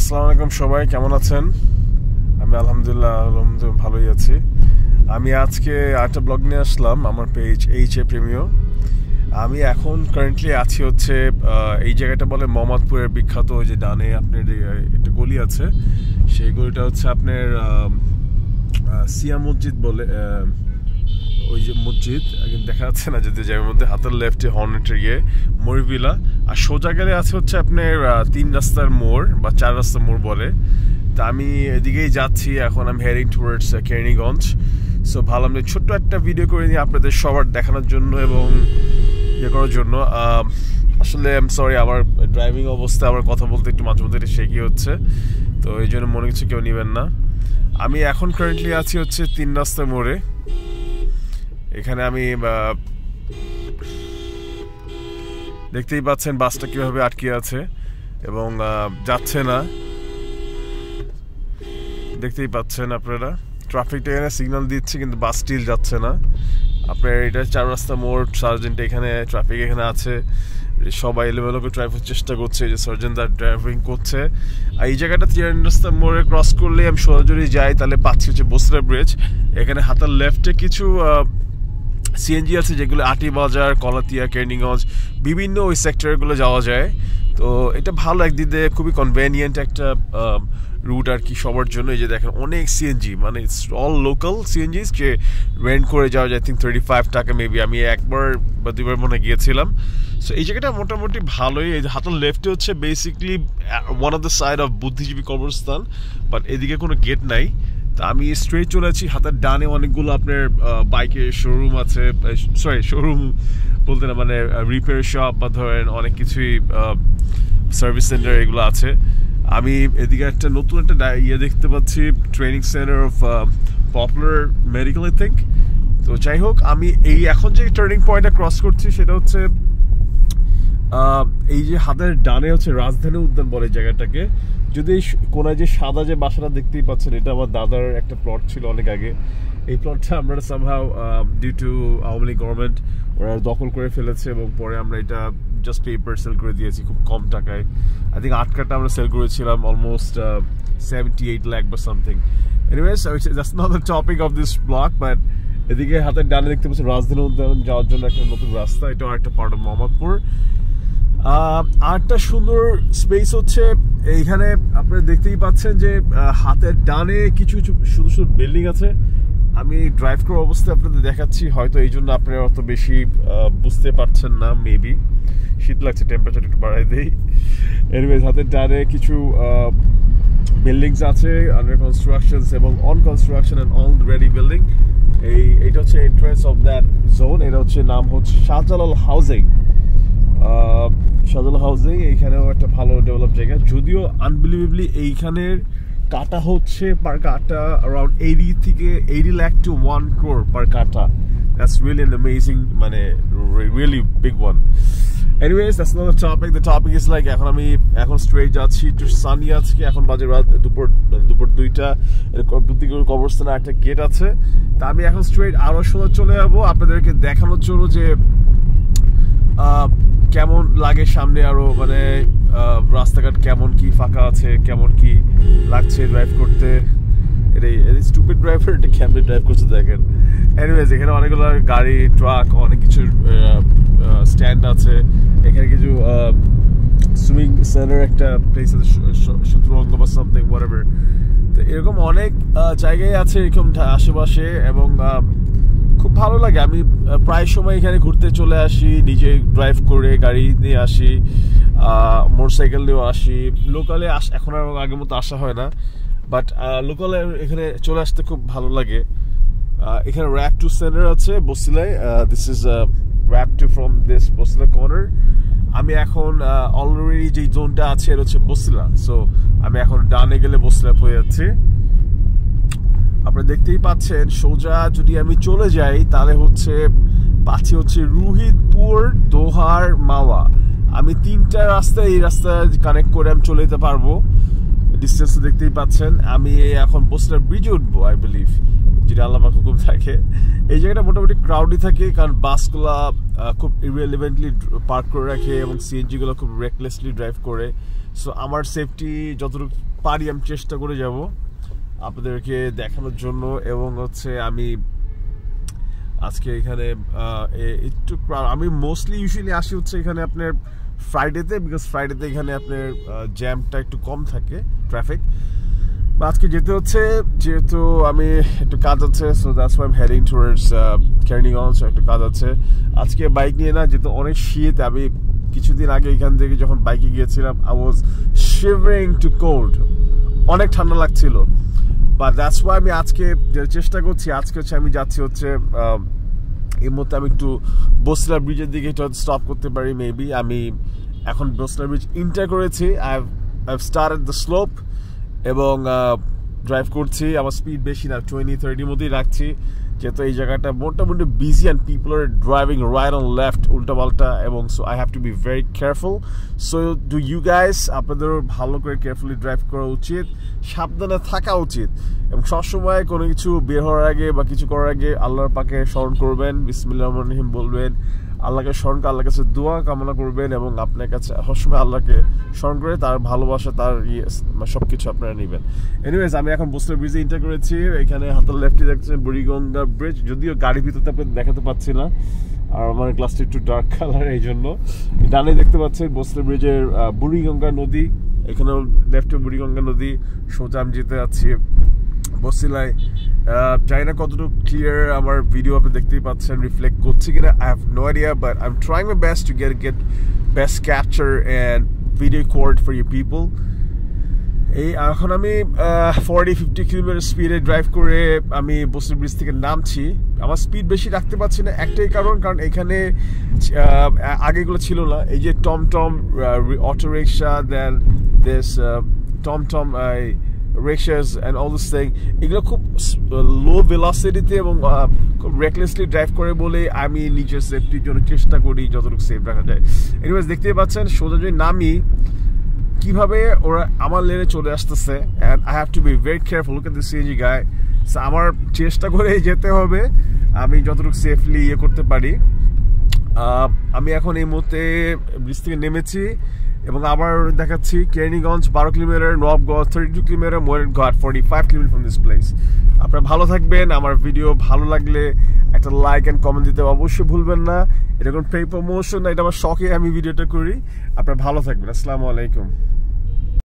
আসসালামু আলাইকুম সবাই, কেমন আছেন? আমি আলহামদুলিল্লাহ ভালোই আছি। আমি আজকে একটা ব্লগ নিয়ে আসলাম আমার পেজ এইচএ প্রেমিও। আমি এখন কারেন্টলি আছি হচ্ছে এই জায়গাটা বলে মোহাম্মদপুরের বিখ্যাত ওই যে ডানে আপনার একটা গলি আছে, সেই গলিটা হচ্ছে আপনার সিয়া মসজিদ বলে ওই যে মসজিদ দেখা যাচ্ছে না, যদি যার মধ্যে হাতের লেফটে হর্নেটের মরিভিলা, আর সোজা গেলে আছে হচ্ছে আপনার 3 রাস্তার মোড় বা 4 রাস্তার মোড় বলে। তা আমি এদিকেই যাচ্ছি এখন, আমি হেডিং টুয়ার্ডস কেরানীগঞ্জ। সো ভাবলাম যে ছোট্ট একটা ভিডিও করে নিই আপনাদের সবার দেখানোর জন্য এবং ইয়ে করার জন্য। আসলে আই এম সরি, আমার ড্রাইভিং অবস্থা, আমার কথা বলতে একটু মাঝে মধ্যে শেখি হচ্ছে, তো এই জন্য মনে কিছু কেউ নেবেন না। আমি এখন কারেন্টলি আছি হচ্ছে 3 রাস্তার মোড়ে। এখানে আমি দেখতেই পাচ্ছেন বাসটা কিভাবে আটকে আছে এবং যাচ্ছে না, দেখতেই পাচ্ছেন আপনারা। ট্রাফিকটা এখানে সিগন্যাল দিচ্ছে কিন্তু বাস স্টিল যাচ্ছে না। আপনার এটা 4 রাস্তা মোড়, সার্জেন্ট এখানে ট্রাফিক এখানে আছে, সবাই এলোমেলো করে ড্রাইভের চেষ্টা করছে, যে সার্জেন্ট তার ড্রাইভিং করছে। আর এই জায়গাটা 3 রাস্তা মোড়ে ক্রস করলে আমি সরাসরি যাই, তাহলে পাচ্ছি হচ্ছে বসরা ব্রিজ। এখানে হাতের লেফটে কিছু সিএনজি আছে যেগুলো আটি বাজার, কলাতিয়া, কেরানীগঞ্জ বিভিন্ন ওই সেক্টরগুলো যাওয়া যায়। তো এটা ভালো, একদিক দিয়ে খুবই কনভেনিয়েন্ট একটা রুট আর কি সবার জন্য। এই যে দেখেন অনেক সিএনজি, মানে ইটস অল লোকাল সিএনজিস যে রেন্ট করে যাওয়া যায়। 35 টাকা মেবি, আমি একবার বা দুবার মনে গিয়েছিলাম। সো এই জায়গাটা মোটামুটি ভালোই। এই হাতের লেফটে হচ্ছে basically one of the side of বুদ্ধিজীবী কবরস্থান, বাট এদিকে কোনো গেট নাই। তা আমি স্ট্রেট চলে আছি। হাতের ডানে অনেকগুলো আপনার বাইকের শোরুম আছে, সরি শোরুম বলতে না, মানে রিপেয়ার শপ বা ধরেন অনেক কিছুই সার্ভিস সেন্টার এগুলো আছে। আমি এদিকে একটা নতুন একটা দেখতে পাচ্ছি, training centre of popular medical I think. তো যাই হোক, আমি এই এখন যে টার্নিং পয়েন্টটা ক্রস করছি সেটা হচ্ছে এই যে হাতের ডানে হচ্ছে রাজধানী উদ্যান বলে জায়গাটাকে। যদি এই কোনায় যে সাদা যে বাসাটা দেখতেই পাচ্ছেন, এটা আমার দাদার একটা প্লট ছিল অনেক আগে। এই প্লটটা আমরা somehow due to Awami League government ওরা দখল করে ফেলেছে এবং পরে আমরা এটা জাস্ট পেপার সেল করে দিয়েছি খুব কম টাকায়। আই থিঙ্ক 8 কাটা আমরা সেল করেছিলাম, অলমোস্ট 78 লাখ বা something. Anyways, that's not the topic of this blog, but এদিকে হাতের ডানে দেখতে পাচ্ছি রাজধানী উদ্যান যাওয়ার জন্য একটা নতুন রাস্তা, এটা একটা পার্ট অফ মোহাম্মদপুর। আরেকটা সুন্দর স্পেস হচ্ছে এইখানে আপনারা দেখতেই পাচ্ছেন যে হাতের ডানে কিছু কিছু সুন্দর সুন্দর বিল্ডিং আছে। আমি ড্রাইভ করার অবস্থায় আপনাদের দেখাচ্ছি, হয়তো এই জন্য আপনারা অত বেশি বুঝতে পারছেন না, মেবি শীত লাগছে, টেম্পারেচার একটু বাড়াই দেই। এনিওয়েজ, হাতের ডানে কিছু বিল্ডিংস আছে আন্ডার কনস্ট্রাকশনস এবং on construction and already building. এইটা হচ্ছে এন্ট্রান্স অফ দ্যাট জোন। এটা হচ্ছে নাম হচ্ছে শাহজালাল হাউজিং। শাহজালাল হাউজিং এইখানেও একটা ভালো ডেভেলপ জায়গা, যদিও আনবিলিভেবলি এইখানের কাটা হচ্ছে পার কাটা অ্যারাউন্ড 80 লাখ to 1 crore পার কাটা। That's really an amazing, মানে really big one. Anyways, that's not the topic. The topic is like এখন স্ট্রেট যাচ্ছি, একটু সানি আজকে, এখন বাজে রাত দুপুর 2টা। বুদ্ধিজীবী কবরস্থানে একটা গেট আছে। তা আমি এখন স্ট্রেট আরো সোজা চলে যাবো আপনাদেরকে দেখানোর জন্য যে কেমন লাগে সামনে আরো, মানে রাস্তাঘাট কেমন কি ফাঁকা আছে, কেমন কি লাগছে ড্রাইভ করতে। এটাই স্টুপিড ড্রাইভার, এটা কেমন ড্রাইভ করছে দেখেন। এনিওয়েজ, এখানে অনেকগুলো গাড়ি, ট্রাক, অনেক কিছু স্ট্যান্ড আছে। এখানে কিছু সুইমিং সেন্টার একটা প্লেস আছে, শত্রুঙ্গ বা সামথিং হোয়াটএভার। তো এরকম অনেক জায়গায় আছে এরকম আশেপাশে এবং খুব ভালো লাগে। আমি প্রায় সময় এখানে ঘুরতে চলে আসি, নিজে ড্রাইভ করে গাড়ি নিয়ে আসি, মোটরসাইকেল নিয়েও আসি। লোকালে এখন আর আগের মতো আসা হয় না, বাট লোকালে এখানে চলে আসতে খুব ভালো লাগে। এখানে র্যাপ 2 সেন্টার আছে বসিলায়। This is RAB 2 from this Basila corner. আমি এখন অলরেডি যে জোনটা আছে এটা হচ্ছে বসিলা। সো আমি এখন ডানে গেলে বসিলা হয়ে যাচ্ছি। আপনারা দেখতেই পাচ্ছেন সোজা যদি আমি চলে যাই তাহলে হচ্ছে পাচ্ছি হচ্ছে রুহিতপুর, দোহার, মাওয়া। আমি 3টা রাস্তা এই রাস্তা কানেক্ট করে আমি চলে যেতে পারবো। ডিস্টেন্স দেখতেই পাচ্ছেন। আমি এখন বসরা ব্রিজে উঠবো আই বিলিভ, যেটা আল্লাহ পাক হুকুম থাকে। এই জায়গাটা মোটামুটি ক্রাউডই থাকে, কারণ বাসগুলা খুব ইররিলেভেন্টলি পার্ক করে রাখে এবং সিএনজিগুলো খুব রেকলেসলি ড্রাইভ করে। সো আমার সেফটি যতটুকু পারি আমি চেষ্টা করে যাব আপনাদেরকে দেখানোর জন্য। এবং হচ্ছে আমি আজকে এখানে একটু আমি মোস্টলি ইউজুয়ালি আসি হচ্ছে এখানে আপনার ফ্রাইডেতে, বিকজ ফ্রাইডেতে এখানে আপনার জ্যামটা একটু কম থাকে, ট্রাফিক। আজকে যেতে হচ্ছে যেহেতু আমি একটু কাজ আছে, so that's why I am heading towards Keraniganj. একটু কাজ আছে আজকে, বাইক নিয়ে না, যেহেতু অনেক শীত। আমি কিছুদিন আগে এখান থেকে যখন বাইকে গিয়েছিলাম I was shivering too cold, অনেক ঠান্ডা লাগছিল। বাট দ্যাটস ওয়াই আমি আজকে চেষ্টা করছি, আজকে হচ্ছে আমি যাচ্ছি হচ্ছে এই মুহূর্তে আমি একটু বসরা ব্রিজের দিকে একটু স্টপ করতে পারি মেবি। আমি এখন বসরা ব্রিজ ইন্টার করেছি, I have started the slope এবং ড্রাইভ করছি। আমার স্পিড বেশি না, 20-30 মধ্যেই রাখছি, যেহেতু এই জায়গাটা মোটামুটি বিজি অ্যান্ড পিপল আর ড্রাইভিং রাইট অন লেফট, উল্টাপাল্টা। এবং so I have to be very careful. So do you guys, আপনাদেরও ভালো করে কেয়ারফুলি ড্রাইভ করা উচিত, সাবধানে থাকা উচিত। এবং সবসময় কোনো কিছু বের হওয়ার আগে বা কিছু করার আগে আল্লাহর পাকে স্মরণ করবেন, বিসমিল্লাহির রহমানির রহিম বলবেন, আল্লাহকে স্মরণ করে আল্লাহর কাছে দোয়া কামনা করবেন এবং আপনার কাছে সবসময় আল্লাহকে স্মরণ করে তার ভালোবাসা, তার সব কিছু আপনারা নেবেন। এনিওয়েজ, আমি এখন বসরা ব্রিজে ইন্টার করেছি। এখানে হাতের লেফটে দেখছেন বুড়িগঙ্গা ব্রিজ, যদিও গাড়ির ভিতরতে আপনাদের দেখাতে পাচ্ছি না, আর আমার গ্লাসটা একটু ডার্ক কালার, এই জন্য। ডানে দেখতে পাচ্ছেন বসরা ব্রিজের বুড়িগঙ্গা নদী, এখানেও লেফটে বুড়িগঙ্গা নদী। সোজা আমি যেতে যাচ্ছি বসিলায়। জানি না কতটুকু ক্লিয়ার আমার ভিডিও আপনি দেখতেই পাচ্ছেন, রিফ্লেক্ট করছি কিনা I have no idea, but I am trying my best to get best capture and video record for you people. এই এখন আমি 40-50 কিলোমিটার স্পিডে ড্রাইভ করে আমি বসরা ব্রিজ থেকে নামছি। আমার স্পিড বেশি রাখতে পারছি না, একটাই কারণ এখানে আগেগুলো ছিল না। এই যে টমটম অটো রিক্সা, দেন দিস টমটম rickshaws and all this thing, এগুলো খুব লো ভেলোসিটিতে এবং খুব রেকলেসলি ড্রাইভ করে বলে আমি নিজের সেফটির জন্য চেষ্টা করি যতটুকু সেফ রাখা যায়। এনিওয়েজ, দেখতেই পাচ্ছেন সোজা যদি নামি কিভাবে ওরা আমার লেনে চলে আসতেছে, and I have to be very careful. Look at the CNG guy. আমার চেষ্টা করে যেতে হবে আমি যতটুকু সেফলি করতে পারি। আমি এখন এই মুহূর্তে ব্রিজ থেকে নেমেছি এবং আবার দেখাচ্ছি Keraniganj 12 kilometre, Nawabganj 32 kilometre, Mayurghat 45 kilometre from this place. আপনারা ভালো থাকবেন। আমার ভিডিও ভালো লাগলে একটা লাইক অ্যান্ড কমেন্ট দিতে অবশ্যই ভুলবেন না। এটা কোনো পে প্রমোশন না, এটা আমার শখে আমি ভিডিওটা করি। আপনারা ভালো থাকবেন। আসসালামু আলাইকুম।